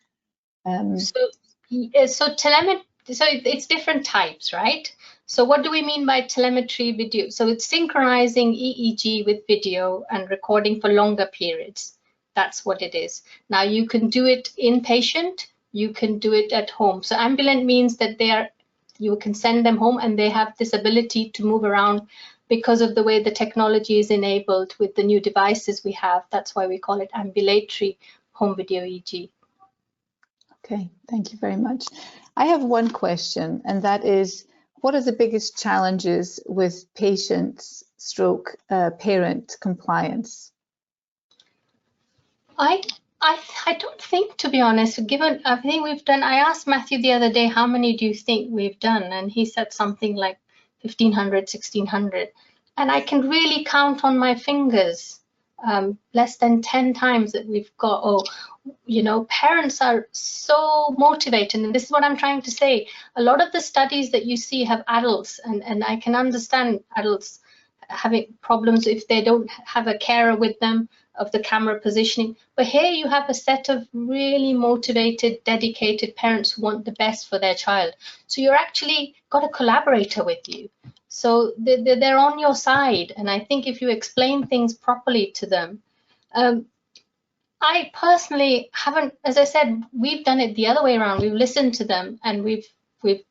Speaker 2: So telemetry, so it's different types, right? So what do we mean by telemetry video? So it's synchronizing EEG with video and recording for longer periods. That's what it is. Now you can do it inpatient, you can do it at home. So ambulant means that you can send them home and they have this ability to move around because of the way the technology is enabled with the new devices we have. That's why we call it ambulatory home video EEG.
Speaker 1: Okay, thank you very much. I have one question, and that is, what are the biggest challenges with patient stroke parent compliance?
Speaker 2: I don't think, to be honest, given everything we've done, I asked Matthew the other day, how many do you think we've done? And he said something like 1,500, 1,600. And I can really count on my fingers, less than 10 times that we've got, parents are so motivated. And this is what I'm trying to say. A lot of the studies that you see have adults, and I can understand adults having problems if they don't have a carer with them of the camera positioning. But here you have a set of really motivated, dedicated parents who want the best for their child. So you're actually got a collaborator with you. So they're on your side. And I think if you explain things properly to them, I personally haven't, as I said, we've done it the other way around. We've listened to them and we've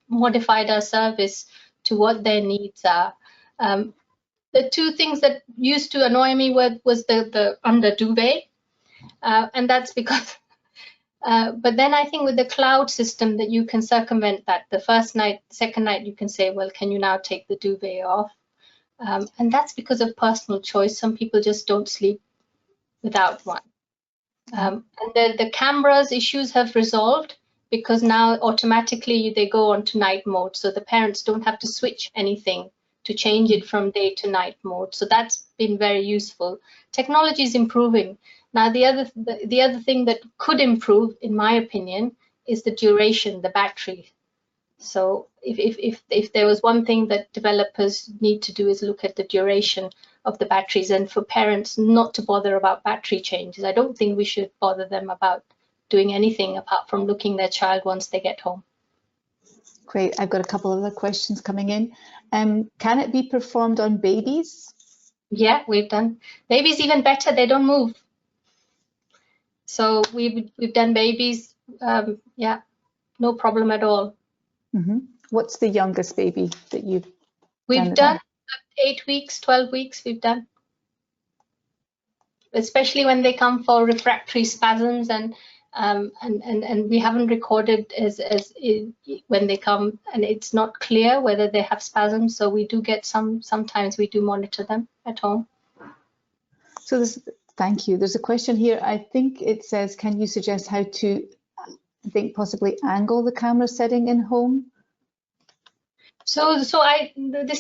Speaker 2: modified our service to what their needs are. The two things that used to annoy me was the under duvet, and that's because, but then I think with the cloud system that you can circumvent that. The first night, second night, you can say, well, can you now take the duvet off? And that's because of personal choice. Some people just don't sleep without one. And the cameras issues have resolved because now automatically they go on to night mode. So the parents don't have to switch anything to change it from day to night mode. So that's been very useful. Technology is improving. Now, the other thing that could improve, in my opinion, is the duration, the battery. So if there was one thing that developers need to do is look at the duration of the batteries, and for parents not to bother about battery changes. I don't think we should bother them about doing anything apart from looking their child once they get home.
Speaker 1: Great. I've got a couple of other questions coming in. Can it be performed on babies?
Speaker 2: Yeah, we've done. Babies even better, they don't move. So we've done babies, yeah, no problem at all.
Speaker 1: Mm-hmm. What's the youngest baby that you've
Speaker 2: We've done 8 weeks, 12 weeks we've done. Especially when they come for refractory spasms, and we haven't recorded when they come and it's not clear whether they have spasms. So we do get sometimes we do monitor them at home.
Speaker 1: So thank you. There's a question here. I think it says, can you suggest how to, I think possibly angle the camera setting in home?
Speaker 2: So this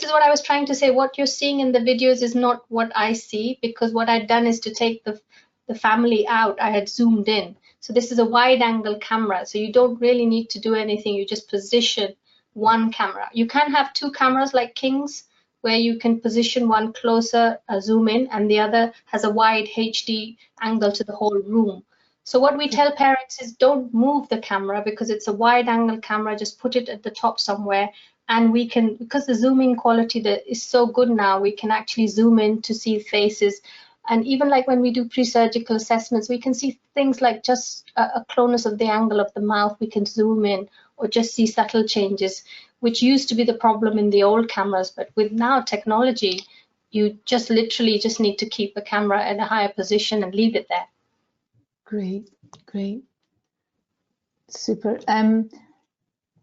Speaker 2: is what I was trying to say. What you're seeing in the videos is not what I see, because what I'd done is to take the family out. I had zoomed in. So this is a wide angle camera. So you don't really need to do anything. You just position one camera. You can have two cameras like King's, where you can position one closer, zoom in, and the other has a wide HD angle to the whole room. So what we tell parents is don't move the camera because it's a wide angle camera, just put it at the top somewhere, and we can, because the zooming quality that is so good now, we can actually zoom in to see faces. And even like when we do pre-surgical assessments, we can see things like just a clonus of the angle of the mouth, we can zoom in, or just see subtle changes, which used to be the problem in the old cameras. But with now technology, you just literally just need to keep the camera at a higher position and leave it there.
Speaker 1: Great, great. Super.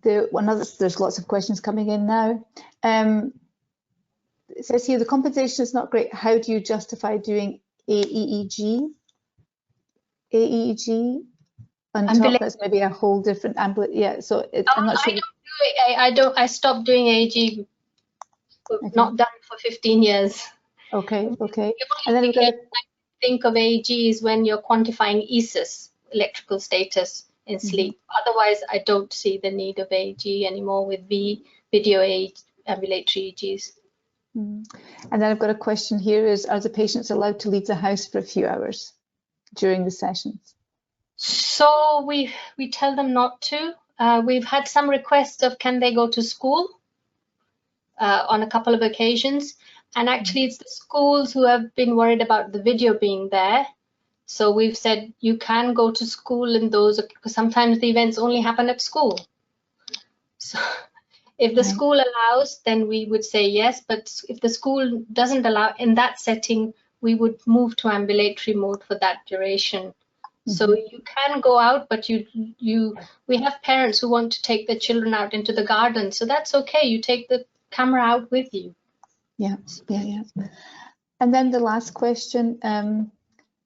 Speaker 1: There's lots of questions coming in now. It says here, the compensation is not great. How do you justify doing AEG? AEG on top, that's maybe a whole different ambulatory. Yeah, so I'm not sure.
Speaker 2: I stopped doing AEG.
Speaker 1: Okay.
Speaker 2: Not done for 15 years.
Speaker 1: Okay, okay.
Speaker 2: And then I think of AEG is when you're quantifying ESUS, electrical status in sleep. Otherwise, I don't see the need of AEG anymore with video ambulatory EEGs.
Speaker 1: And then I've got a question here is, are the patients allowed to leave the house for a few hours during the sessions?
Speaker 2: So we tell them not to. We've had some requests of can they go to school on a couple of occasions. And actually it's the schools who have been worried about the video being there. So we've said you can go to school in those, because sometimes the events only happen at school. So if the school allows, then we would say yes. But if the school doesn't allow, in that setting, we would move to ambulatory mode for that duration. So you can go out, but we have parents who want to take their children out into the garden. So that's okay. You take the camera out with you.
Speaker 1: Yeah. And then the last question,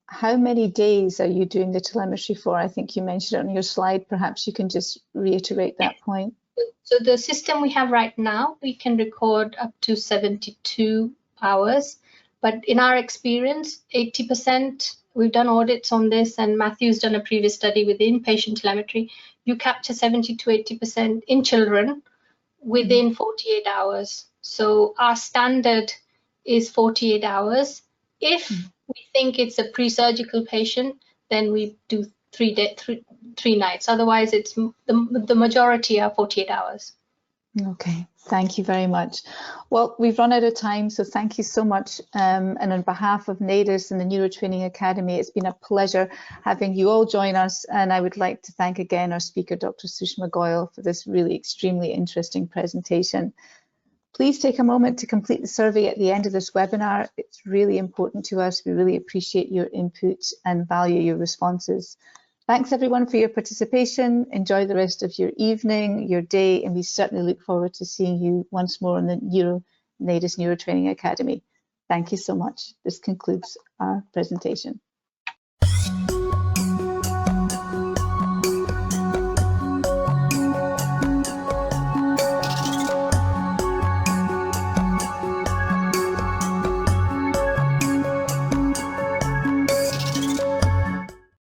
Speaker 1: how many days are you doing the telemetry for? I think you mentioned it on your slide. Perhaps you can just reiterate that point.
Speaker 2: So the system we have right now, we can record up to 72 hours. But in our experience, 80%, we've done audits on this, and Matthew's done a previous study with inpatient telemetry. You capture 70 to 80% in children within 48 hours. So our standard is 48 hours. If we think it's a pre-surgical patient, then we do 3 nights. Otherwise, it's the majority are 48 hours.
Speaker 1: Okay, thank you very much. Well, we've run out of time, so thank you so much. And on behalf of Natus and the Neurotraining Academy, it's been a pleasure having you all join us. And I would like to thank again our speaker, Dr. Sushma Goyal, for this really extremely interesting presentation. Please take a moment to complete the survey at the end of this webinar. It's really important to us. We really appreciate your input and value your responses. Thanks everyone for your participation. Enjoy the rest of your evening, your day, and we certainly look forward to seeing you once more in the Natus Neurotraining Academy. Thank you so much. This concludes our presentation.